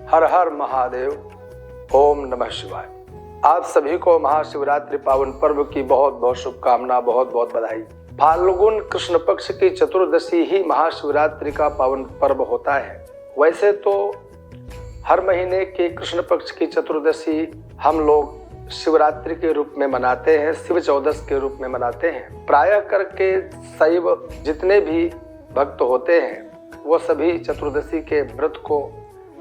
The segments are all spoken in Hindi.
हर हर महादेव। ओम नमः शिवाय। आप सभी को महाशिवरात्रि पावन पर्व की बहुत बहुत शुभकामना, बहुत बहुत बधाई। फाल्गुन कृष्ण पक्ष की चतुर्दशी ही महाशिवरात्रि का पावन पर्व होता है। वैसे तो हर महीने के कृष्ण पक्ष की चतुर्दशी हम लोग शिवरात्रि के रूप में मनाते हैं, शिव चौदस के रूप में मनाते हैं। प्रायः करके शैव जितने भी भक्त होते हैं वो सभी चतुर्दशी के व्रत को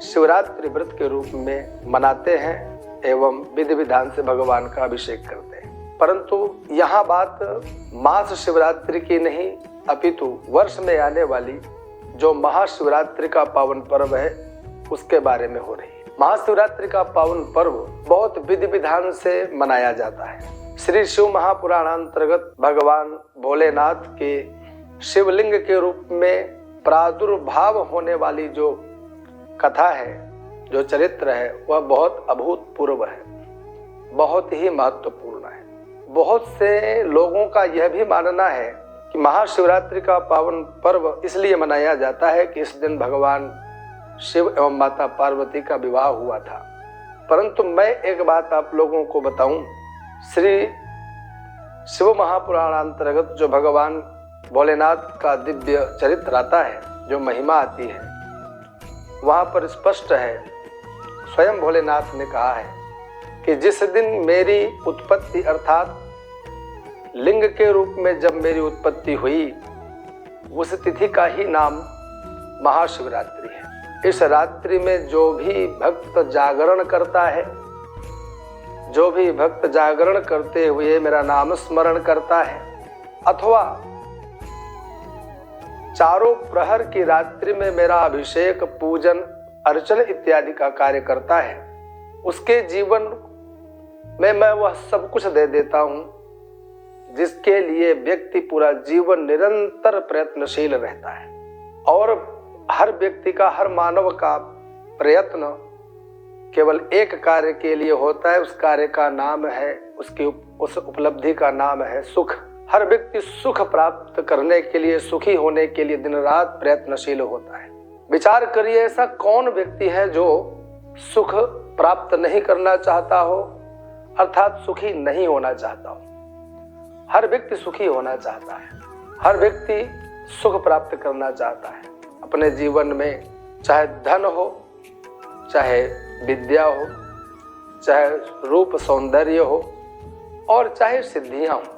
शिवरात्रि व्रत के रूप में मनाते हैं एवं विधि विधान से भगवान का अभिषेक करते हैं। परंतु यहाँ बात मास शिवरात्रि की नहीं अपितु वर्ष में आने वाली जो महाशिवरात्रि का पावन पर्व है उसके बारे में हो रही है। महाशिवरात्रि का पावन पर्व बहुत विधि विधान से मनाया जाता है। श्री शिव महापुराणांतर्गत भगवान भोलेनाथ के शिवलिंग के रूप में प्रादुर्भाव होने वाली जो कथा है, जो चरित्र है, वह बहुत अभूतपूर्व है, बहुत ही महत्वपूर्ण है। बहुत से लोगों का यह भी मानना है कि महाशिवरात्रि का पावन पर्व इसलिए मनाया जाता है कि इस दिन भगवान शिव एवं माता पार्वती का विवाह हुआ था। परंतु मैं एक बात आप लोगों को बताऊं, श्री शिव महापुराणांतर्गत जो भगवान भोलेनाथ का दिव्य चरित्र आता है, जो महिमा आती है, वहां पर स्पष्ट है, स्वयं भोलेनाथ ने कहा है कि जिस दिन मेरी उत्पत्ति अर्थात लिंग के रूप में जब मेरी उत्पत्ति हुई उस तिथि का ही नाम महाशिवरात्रि है। इस रात्रि में जो भी भक्त जागरण करता है, जो भी भक्त जागरण करते हुए मेरा नाम स्मरण करता है अथवा चारों प्रहर की रात्रि में मेरा अभिषेक, पूजन, अर्चन इत्यादि का कार्य करता है, उसके जीवन में मैं वह सब कुछ दे देता हूं जिसके लिए व्यक्ति पूरा जीवन निरंतर प्रयत्नशील रहता है। और हर व्यक्ति का, हर मानव का प्रयत्न केवल एक कार्य के लिए होता है। उस कार्य का नाम है, उस उपलब्धि का नाम है सुख। हर व्यक्ति सुख प्राप्त करने के लिए, सुखी होने के लिए दिन रात प्रयत्नशील होता है। विचार करिए, ऐसा कौन व्यक्ति है जो सुख प्राप्त नहीं करना चाहता हो, अर्थात सुखी नहीं होना चाहता हो। हर व्यक्ति सुखी होना चाहता है, हर व्यक्ति सुख प्राप्त करना चाहता है अपने जीवन में, चाहे धन हो, चाहे विद्या हो, चाहे रूप सौंदर्य हो और चाहे सिद्धियां हो।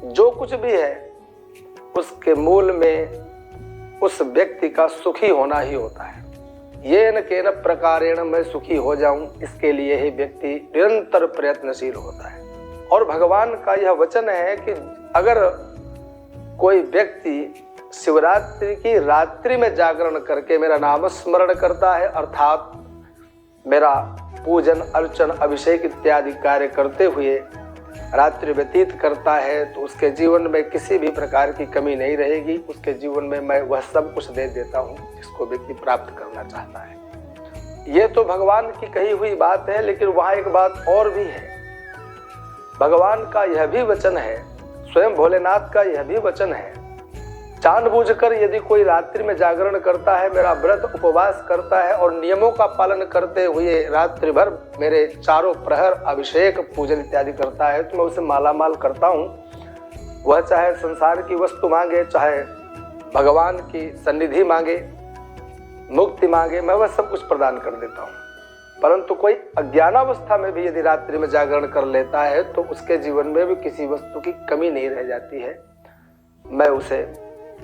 जो कुछ भी है उसके मूल में उस व्यक्ति का सुखी होना ही होता है। ये न केन प्रकारेण मैं सुखी हो जाऊं, इसके लिए ही व्यक्ति निरंतर प्रयत्नशील होता है। और भगवान का यह वचन है कि अगर कोई व्यक्ति शिवरात्रि की रात्रि में जागरण करके मेरा नाम स्मरण करता है अर्थात मेरा पूजन, अर्चन, अभिषेक इत्यादि कार्य करते हुए रात्रि व्यतीत करता है तो उसके जीवन में किसी भी प्रकार की कमी नहीं रहेगी। उसके जीवन में मैं वह सब कुछ दे देता हूँ जिसको व्यक्ति प्राप्त करना चाहता है। ये तो भगवान की कही हुई बात है, लेकिन वहाँ एक बात और भी है। भगवान का यह भी वचन है, स्वयं भोलेनाथ का यह भी वचन है, जानबूझकर यदि कोई रात्रि में जागरण करता है, मेरा व्रत उपवास करता है और नियमों का पालन करते हुए रात्रि भर मेरे चारों प्रहर अभिषेक, पूजन इत्यादि करता है, तो मैं उसे मालामाल करता हूँ। वह चाहे संसार की वस्तु मांगे, चाहे भगवान की सन्निधि मांगे, मुक्ति मांगे, मैं वह सब कुछ प्रदान कर देता हूँ। परंतु कोई अज्ञानावस्था में भी यदि रात्रि में जागरण कर लेता है तो उसके जीवन में भी किसी वस्तु की कमी नहीं रह जाती है। मैं उसे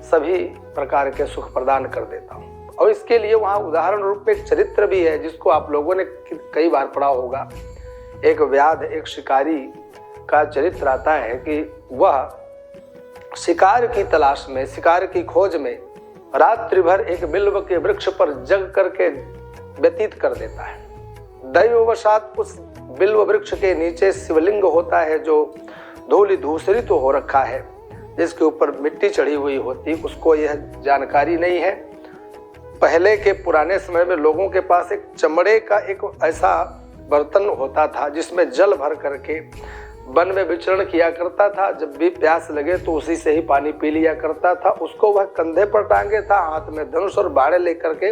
सभी प्रकार के सुख प्रदान कर देता हूँ। और इसके लिए वहाँ उदाहरण रूप में एक चरित्र भी है जिसको आप लोगों ने कई बार पढ़ा होगा। एक व्याध, एक शिकारी का चरित्र आता है कि वह शिकार की तलाश में, शिकार की खोज में रात्रि भर एक बिल्व के वृक्ष पर जग करके व्यतीत कर देता है। दैववशात उस बिल्व वृक्ष के नीचे शिवलिंग होता है जो धूलि धूसरित हो रखा है, जिसके ऊपर मिट्टी चढ़ी हुई होती। उसको यह जानकारी नहीं है। पहले के पुराने समय में लोगों के पास एक चमड़े का एक ऐसा बर्तन होता था जिसमें जल भर करके वन में विचरण किया करता था। जब भी प्यास लगे तो उसी से ही पानी पी लिया करता था। उसको वह कंधे पर टांगे था, हाथ में धनुष और बाड़े लेकर के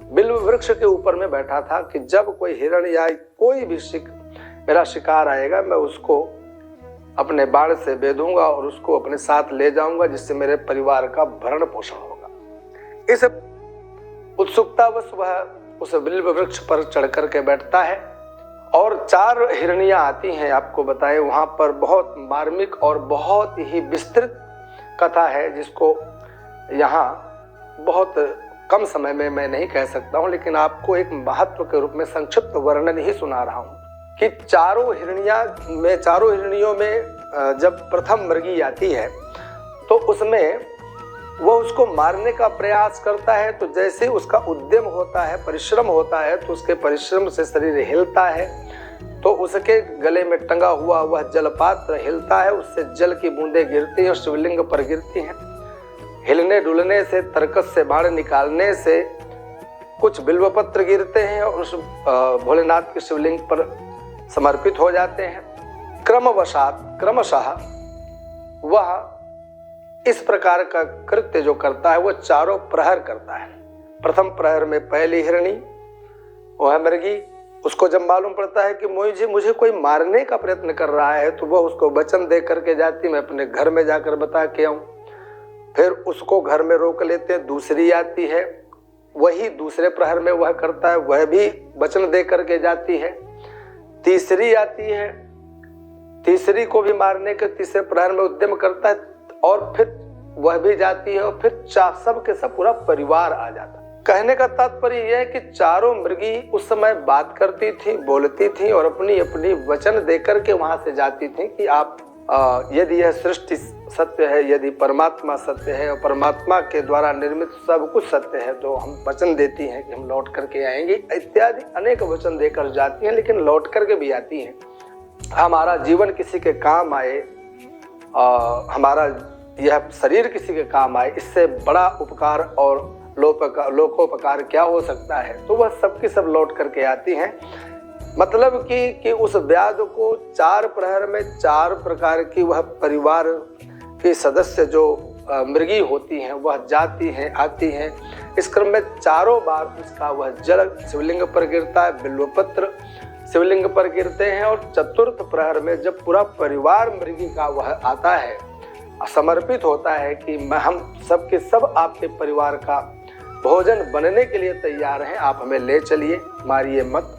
बिल्व वृक्ष के ऊपर में बैठा था कि जब कोई हिरण या कोई भी मेरा शिकार आएगा मैं उसको अपने बाण से बेधूंगा और उसको अपने साथ ले जाऊंगा, जिससे मेरे परिवार का भरण पोषण होगा। इस उत्सुकतावश वह उस बिल्व वृक्ष पर चढ़ करके बैठता है और 4 हिरणियां आती हैं। आपको बताएं वहां पर बहुत मार्मिक और बहुत ही विस्तृत कथा है, जिसको यहाँ बहुत कम समय में मैं नहीं कह सकता हूँ, लेकिन आपको एक महत्व के रूप में संक्षिप्त वर्णन ही सुना रहा हूँ कि 4 हिरणियों में जब प्रथम मृगी आती है तो उसमें वो उसको मारने का प्रयास करता है। तो जैसे उसका उद्यम होता है, परिश्रम होता है, तो उसके परिश्रम से शरीर हिलता है, तो उसके गले में टंगा हुआ वह जलपात्र हिलता है, उससे जल की बूंदें गिरती हैं और शिवलिंग पर गिरती हैं। हिलने डुलने से, तरकस से बाण निकालने से कुछ बिल्वपत्र गिरते हैं और उस भोलेनाथ के शिवलिंग पर समर्पित हो जाते हैं। क्रमशः वह इस प्रकार का कृत्य जो करता है वो 4 प्रहर करता है। प्रथम प्रहर में पहली हिरणी, वह मृगी, उसको जब मालूम पड़ता है कि मुझे कोई मारने का प्रयत्न कर रहा है, तो वह उसको वचन दे करके जाती, मैं अपने घर में जाकर बता के आऊं। फिर उसको घर में रोक लेते हैं। दूसरी आती है, वही दूसरे प्रहर में वह करता है, वह भी वचन दे करके जाती है। तीसरी आती है, तीसरी को भी मारने के तीसरे प्रहर में उद्यम करता है और फिर वह भी जाती है और फिर सब के सब पूरा परिवार आ जाता है। कहने का तात्पर्य यह है कि 4 मृगी उस समय बात करती थी, बोलती थी और अपनी अपनी वचन देकर के वहां से जाती थी कि आप यदि यह सृष्टि सत्य है, यदि परमात्मा सत्य है और परमात्मा के द्वारा निर्मित सब कुछ सत्य है, तो हम वचन देती हैं कि हम लौट करके आएंगे, इत्यादि अनेक वचन देकर जाती हैं, लेकिन लौट करके भी आती हैं। हमारा जीवन किसी के काम आए, हमारा यह शरीर किसी के काम आए, इससे बड़ा उपकार और लोकोपकार क्या हो सकता है। तो वह सबकी सब लौट करके आती हैं। मतलब कि उस व्याध को 4 प्रहर में 4 प्रकार की वह परिवार के सदस्य जो मृगी होती हैं वह जाती हैं, आती हैं। इस क्रम में 4 बार उसका वह जल शिवलिंग पर गिरता है, बिल्वपत्र शिवलिंग पर गिरते हैं। और चतुर्थ प्रहर में जब पूरा परिवार मृगी का वह आता है, समर्पित होता है कि हम सबके सब आपके परिवार का भोजन बनने के लिए तैयार हैं, आप हमें ले चलिए, मारिए मत,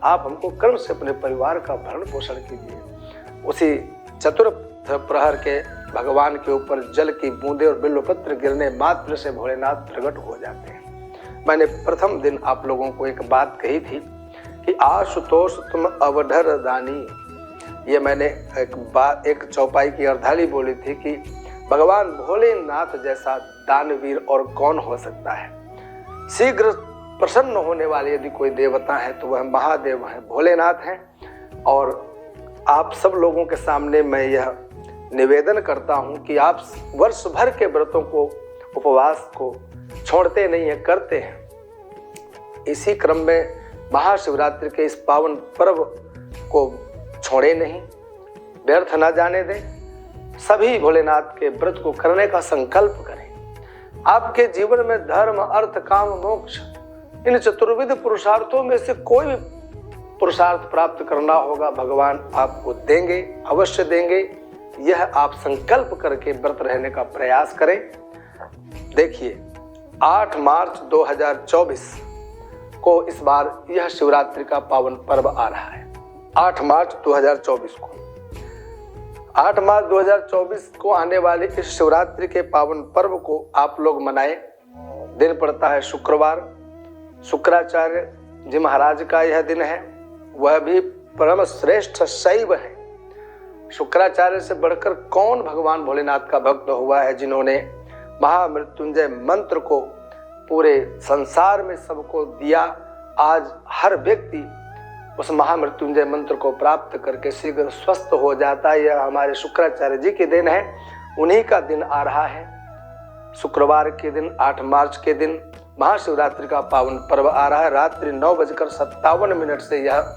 आप हमको कर्म से अपने परिवार का भरण पोषण कीजिए। उसी चतुर्थ प्रहर के भगवान के ऊपर जल की बूंदे और बिल्वपत्र गिरने मात्र से भोलेनाथ प्रकट हो जाते हैं। मैंने प्रथम दिन आप लोगों को एक बात कही थी कि आशुतोष तुम अवधर दानी, ये मैंने एक चौपाई की अर्धाली बोली थी कि भगवान भोलेनाथ जैसा दानवीर और कौन हो सकता है। शीघ्र प्रसन्न होने वाले यदि कोई देवता है तो वह महादेव है, भोलेनाथ हैं। और आप सब लोगों के सामने मैं यह निवेदन करता हूं कि आप वर्ष भर के व्रतों को, उपवास को छोड़ते नहीं है, करते हैं। इसी क्रम में महाशिवरात्रि के इस पावन पर्व को छोड़े नहीं, व्यर्थ ना जाने दें। सभी भोलेनाथ के व्रत को करने का संकल्प करें। आपके जीवन में धर्म, अर्थ, काम, मोक्ष, इन चतुर्विध पुरुषार्थों में से कोई भी पुरुषार्थ प्राप्त करना होगा, भगवान आपको देंगे, अवश्य देंगे। यह आप संकल्प करके व्रत रहने का प्रयास करें। देखिए 8 मार्च 2024 को इस बार यह शिवरात्रि का पावन पर्व आ रहा है। 8 मार्च 2024 को 8 मार्च 2024 को आने वाले इस शिवरात्रि के पावन पर्व को आप लोग मनाएं। दिन पड़ता है शुक्रवार। शुक्राचार्य जी महाराज का यह दिन है, वह भी परम श्रेष्ठ शैव है। शुक्राचार्य से बढ़कर कौन भगवान भोलेनाथ का भक्त हुआ है, जिन्होंने महामृत्युंजय मंत्र को पूरे संसार में सबको दिया। आज हर व्यक्ति उस महामृत्युंजय मंत्र को प्राप्त करके शीघ्र स्वस्थ हो जाता है। यह हमारे शुक्राचार्य जी के दिन है, उन्हीं का दिन आ रहा है। शुक्रवार के दिन 8 मार्च के दिन महाशिवरात्रि का पावन पर्व आ रहा है। रात्रि 9:57 से यह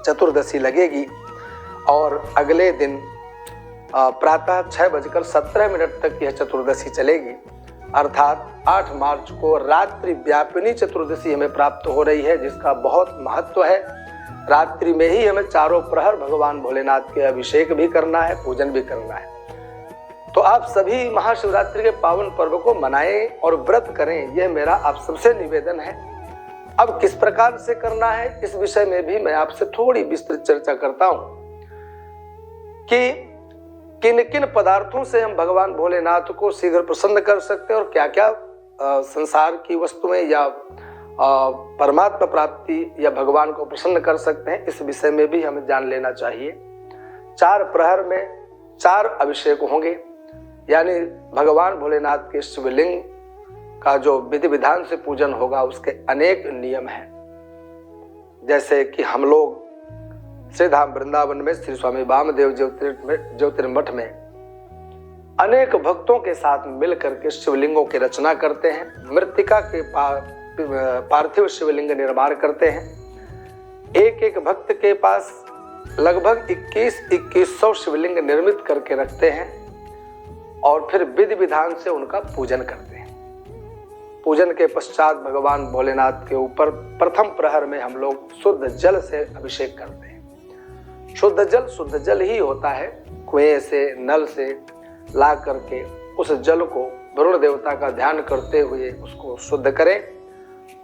चतुर्दशी लगेगी और अगले दिन प्रातः 6:17 तक यह चतुर्दशी चलेगी। अर्थात 8 मार्च को रात्रि व्यापिनी चतुर्दशी हमें प्राप्त हो रही है, जिसका बहुत महत्व है। रात्रि में ही हमें चारों प्रहर भगवान भोलेनाथ के अभिषेक भी करना है, पूजन भी करना है। तो आप सभी महाशिवरात्रि के पावन पर्व को मनाएं और व्रत करें, यह मेरा आप सबसे निवेदन है। अब किस प्रकार से करना है, इस विषय में भी मैं आपसे थोड़ी विस्तृत चर्चा करता हूं कि किन किन पदार्थों से हम भगवान भोलेनाथ को शीघ्र प्रसन्न कर सकते हैं और क्या क्या संसार की वस्तुएं या परमात्मा प्राप्ति या भगवान को प्रसन्न कर सकते हैं, इस विषय में भी हमें जान लेना चाहिए। 4 प्रहर में 4 अभिषेक होंगे, यानी भगवान भोलेनाथ के शिवलिंग का जो विधि विधान से पूजन होगा उसके अनेक नियम हैं। जैसे कि हम लोग श्री धाम वृंदावन में श्री स्वामी वामदेव ज्योतिर्मठ में अनेक भक्तों के साथ मिलकर के शिवलिंगों की रचना करते हैं, मृत्तिका के पार्थिव शिवलिंग निर्माण करते हैं। एक एक भक्त के पास लगभग 2100 शिवलिंग निर्मित करके रखते हैं और फिर विधि विधान से उनका पूजन करते हैं। पूजन के पश्चात भगवान भोलेनाथ के ऊपर प्रथम प्रहर में हम लोग शुद्ध जल से अभिषेक करते हैं। शुद्ध जल ही होता है, कुएं से नल से ला करके उस जल को वरुण देवता का ध्यान करते हुए उसको शुद्ध करें।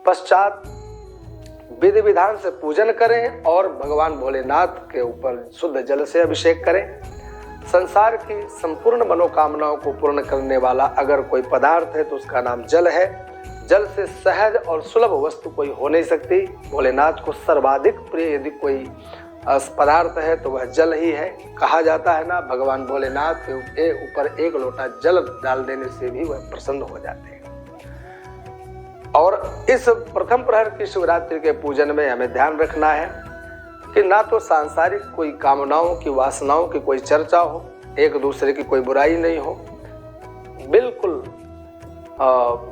पश्चात विधि विधान से पूजन करें और भगवान भोलेनाथ के ऊपर शुद्ध जल से अभिषेक करें। संसार की संपूर्ण मनोकामनाओं को पूर्ण करने वाला अगर कोई पदार्थ है तो उसका नाम जल है। जल से सहज और सुलभ वस्तु कोई हो नहीं सकती। भोलेनाथ को सर्वाधिक प्रिय यदि कोई पदार्थ है तो वह जल ही है। कहा जाता है ना, भगवान भोलेनाथ के ऊपर 1 लोटा जल डाल देने से भी वह प्रसन्न हो जाते हैं। और इस प्रथम प्रहर की शिवरात्रि के पूजन में हमें ध्यान रखना है कि ना तो सांसारिक कोई कामनाओं की वासनाओं की कोई चर्चा हो, एक दूसरे की कोई बुराई नहीं हो। बिल्कुल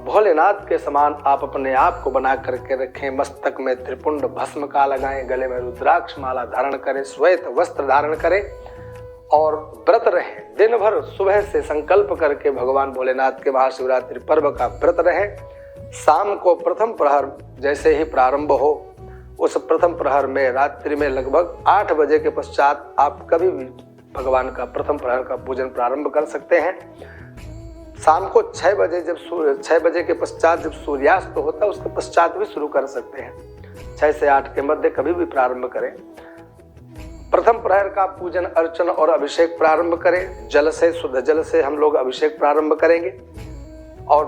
भोलेनाथ के समान आप अपने आप को बना करके रखें। मस्तक में त्रिपुंड भस्म का लगाएं, गले में रुद्राक्ष माला धारण करें, श्वेत वस्त्र धारण करें और व्रत रहें। दिन भर सुबह से संकल्प करके भगवान भोलेनाथ के महाशिवरात्रि पर्व का व्रत रहें। शाम को प्रथम प्रहर जैसे ही प्रारंभ हो, उस प्रथम प्रहर में रात्रि में लगभग 8 बजे के पश्चात आप कभी भी भगवान का प्रथम प्रहर का पूजन प्रारंभ कर सकते हैं। शाम को 6 बजे 6 बजे के पश्चात जब सूर्यास्त होता है उसके पश्चात भी शुरू कर सकते हैं। 6 से 8 के मध्य कभी भी प्रारंभ करें। प्रथम प्रहर का पूजन अर्चन और अभिषेक प्रारंभ करें। जल से, शुद्ध जल से हम लोग अभिषेक प्रारंभ करेंगे और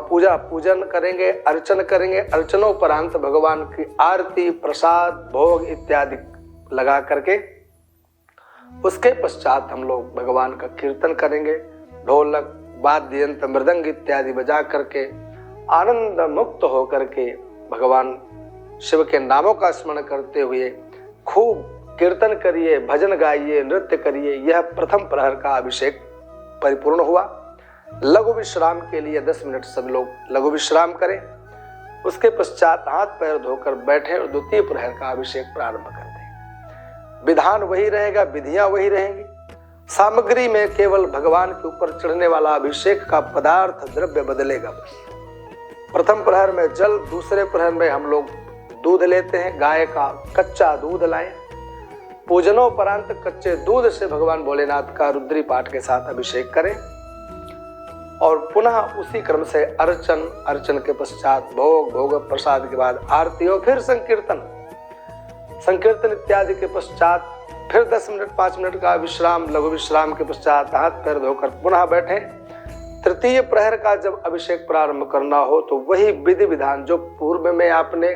पूजन करेंगे, अर्चन करेंगे। अर्चनोपरांत भगवान की आरती, प्रसाद, भोग इत्यादि लगा करके उसके पश्चात हम लोग भगवान का कीर्तन करेंगे। ढोलक, वाद्य यंत्र, मृदंग इत्यादि बजा करके आनंद मुक्त होकर के भगवान शिव के नामों का स्मरण करते हुए खूब कीर्तन करिए, भजन गाइए, नृत्य करिए। यह प्रथम प्रहर का अभिषेक परिपूर्ण हुआ। लघु विश्राम के लिए 10 मिनट सब लोग लघु विश्राम करें। उसके पश्चात हाथ पैर धोकर बैठे और द्वितीय प्रहर का अभिषेक प्रारंभ कर दें। विधान वही रहेगा, विधियां वही रहेंगी। सामग्री में केवल भगवान के ऊपर चढ़ने वाला अभिषेक का पदार्थ द्रव्य बदलेगा बस। प्रथम प्रहर में जल, दूसरे प्रहर में हम लोग दूध लेते हैं, गाय का कच्चा दूध लाएं। पूजनोपरांत कच्चे दूध से भगवान भोलेनाथ का रुद्री पाठ के साथ अभिषेक करें और पुनः उसी क्रम से अर्चन के पश्चात भोग प्रसाद के बाद आरती और फिर संकीर्तन इत्यादि के पश्चात फिर 10 मिनट 5 मिनट का विश्राम, लघु विश्राम के पश्चात हाथ पैर धोकर पुनः बैठे। तृतीय प्रहर का जब अभिषेक प्रारंभ करना हो तो वही विधि विधान जो पूर्व में आपने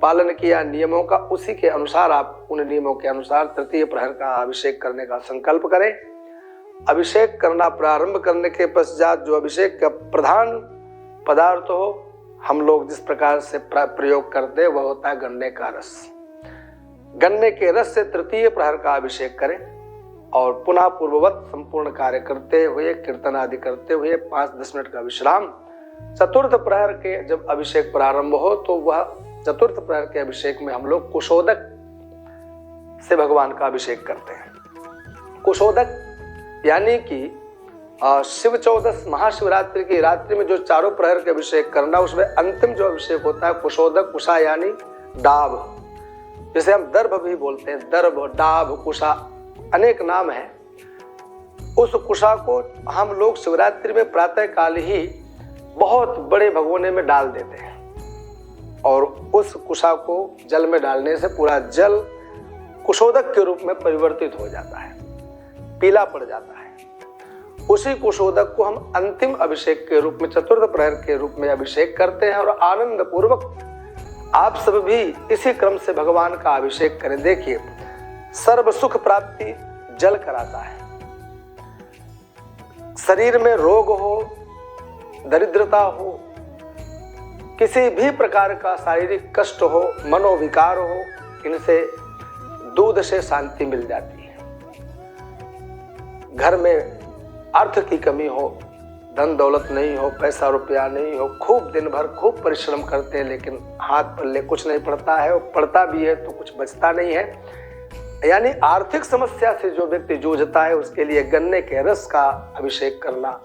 पालन किया नियमों का, उसी के अनुसार आप उन नियमों के अनुसार तृतीय प्रहर का अभिषेक करने का संकल्प करें। अभिषेक करना प्रारंभ करने के पश्चात जो अभिषेक का प्रधान पदार्थ हो, हम लोग जिस प्रकार से प्रयोग करते हैं वह होता है गन्ने का रस। गन्ने के रस से तृतीय प्रहर का अभिषेक करें और पुनः पूर्ववत संपूर्ण कार्य करते हुए, कीर्तन आदि करते हुए 5-10 मिनट का विश्राम। चतुर्थ प्रहर के जब अभिषेक प्रारंभ हो तो वह चतुर्थ प्रहर के अभिषेक में हम लोग कुशोदक से भगवान का अभिषेक करते हैं। कुशोदक यानी कि शिव चौदस महाशिवरात्रि की रात्रि में जो चारों प्रहर के अभिषेक करना, उसमें अंतिम जो अभिषेक होता है कुशोदक, कुशा यानी डाब, जिसे हम दर्भ भी बोलते हैं, दर्भ, डाब, कुशा अनेक नाम है। उस कुशा को हम लोग शिवरात्रि में प्रातः काल ही बहुत बड़े भगोने में डाल देते हैं और उस कुशा को जल में डालने से पूरा जल कुशोदक के रूप में परिवर्तित हो जाता है, पीला पड़ जाता है। उसी कुशोदक को हम अंतिम अभिषेक के रूप में, चतुर्थ प्रहर के रूप में अभिषेक करते हैं और आनंद पूर्वक आप सब भी इसी क्रम से भगवान का अभिषेक करें। देखिए, सर्व सुख प्राप्ति जल कराता है। शरीर में रोग हो, दरिद्रता हो, किसी भी प्रकार का शारीरिक कष्ट हो, मनोविकार हो, इनसे दूध से शांति मिल जाती है। घर में अर्थ की कमी हो, धन दौलत नहीं हो, पैसा रुपया नहीं हो, खूब दिन भर खूब परिश्रम करते हैं लेकिन हाथ पल्ले कुछ नहीं पड़ता है, और पड़ता भी है तो कुछ बचता नहीं है, यानी आर्थिक समस्या से जो व्यक्ति जूझता है उसके लिए गन्ने के रस का अभिषेक करना,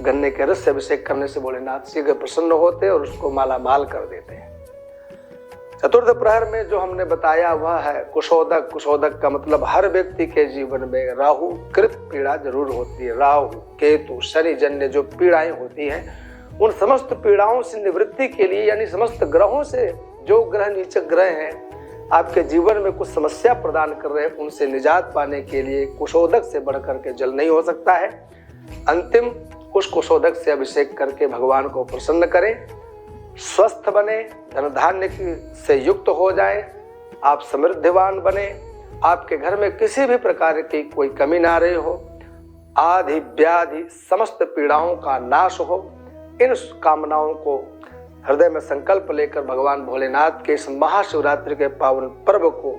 गन्ने के रस से अभिषेक करने से भोलेनाथ शीघ्र प्रसन्न होते हैं और उसको माला माल कर देते हैं। चतुर्थ प्रहर में जो हमने बताया वह है कुशोदक। कुशोदक का मतलब हर व्यक्ति के जीवन में राहु कृत पीड़ा जरूर होती है। राहु, केतु, शनि जन्य जो पीड़ाएं होती हैं, उन समस्त पीड़ाओं से निवृत्ति के लिए, यानी समस्त ग्रहों से, जो ग्रह नीचे ग्रह हैं आपके जीवन में कुछ समस्या प्रदान कर रहे हैं, उनसे निजात पाने के लिए कुशोदक से बढ़कर के जल नहीं हो सकता है। अंतिम उस कुशोदक से अभिषेक करके भगवान को प्रसन्न करें, स्वस्थ बने, धन धान्य से युक्त हो जाए, आप समृद्धिवान बने, आपके घर में किसी भी प्रकार की कोई कमी ना रही हो, आदि व्याधि समस्त पीड़ाओं का नाश हो। इन कामनाओं को हृदय में संकल्प लेकर भगवान भोलेनाथ के इस महाशिवरात्रि के पावन पर्व को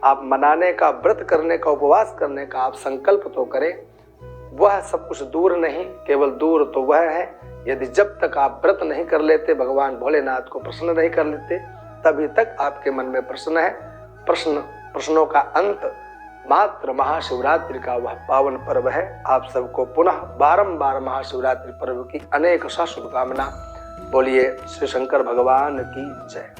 आप मनाने का, व्रत करने का, उपवास करने का आप संकल्प तो करें। वह सब कुछ दूर नहीं, केवल दूर तो वह है यदि जब तक आप व्रत नहीं कर लेते, भगवान भोलेनाथ को प्रसन्न नहीं कर लेते, तभी तक आपके मन में प्रश्न है। प्रश्नों का अंत मात्र महाशिवरात्रि का वह पावन पर्व है। आप सबको पुनः बारंबार महाशिवरात्रि पर्व की अनेक शुभकामना। बोलिए श्री शंकर भगवान की जय।